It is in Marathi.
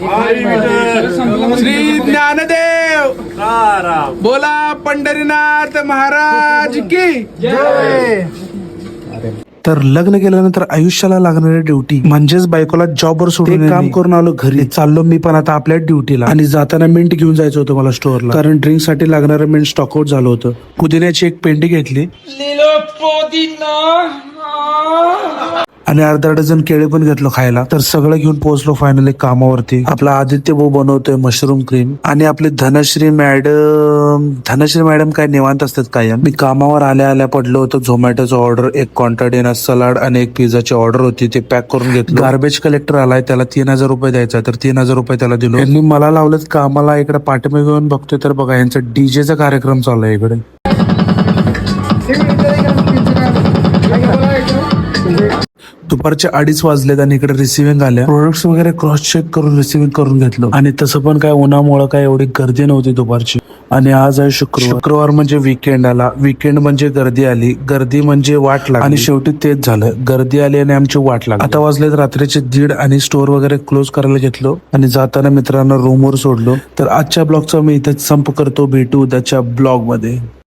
श्री ज्ञानदेव बोला, पंढरीनाथ महाराज की जय. तर लग्न केल्यानंतर आयुष्याला लागणारी ड्युटी म्हणजेच बायकोला जॉबवर सोडून काम करून आलो घरी. चाललो मी पण आता आपल्या ड्युटीला. आणि जाताना मिंट घेऊन जायचं होतं मला स्टोअरला, कारण ड्रिंक साठी लागणारं मिंट स्टॉकआउट झालं होतं. पुदिन्याची एक पेंडी घेतली आणि अर्धा डझन केळे पण घेतलो खायला. तर सगळं घेऊन पोहोचलो फायनली कामावरती. आपला आदित्य भाऊ बनवतोय मशरूम क्रीम आणि आपली धनश्री मॅडम काय निवांत असतात कायम. मी कामावर आल्या आल्या पडलो होतो. झोमॅटोचं ऑर्डर, एक कॉन्टाडिना सलाड आणि एक पिझ्झाची ऑर्डर होती, ते पॅक करून घेतलं. गार्बेज कलेक्टर आलाय, त्याला 3000 रुपये द्यायचा, तर 3000 रुपये त्याला दिलो. यांनी मला लावलं कामाला. इकडे पाठीमागे घेऊन बघतोय तर बघा यांचा डीजेचा कार्यक्रम चालू आहे इकडे. दुपारचे 2:30 वाजलेत आणि इकडे रिसिव्हिंग आल्या. प्रोडक्ट्स वगैरे क्रॉस चेक करून रिसिव्हिंग करून घेतलं. आणि तसं पण काय उन्हामुळे काय एवढी गर्दी नव्हती दुपारची. आणि आज आहे शुक्रवार म्हणजे वीकेंड आला. वीकेंड म्हणजे गर्दी आली, गर्दी म्हणजे वाट लागली. आणि शेवटी तेच झालं, गर्दी आली आणि आमची वाट लागली. आता वाजलेत रात्रीचे 1:30 आणि स्टोअर वगैरे क्लोज करायला घेतलो आणि जाताना मित्रांना रूमवर सोडलो. तर आजच्या ब्लॉगचा मी इथे संप करतो. भेटू उद्याच्या ब्लॉग मध्ये.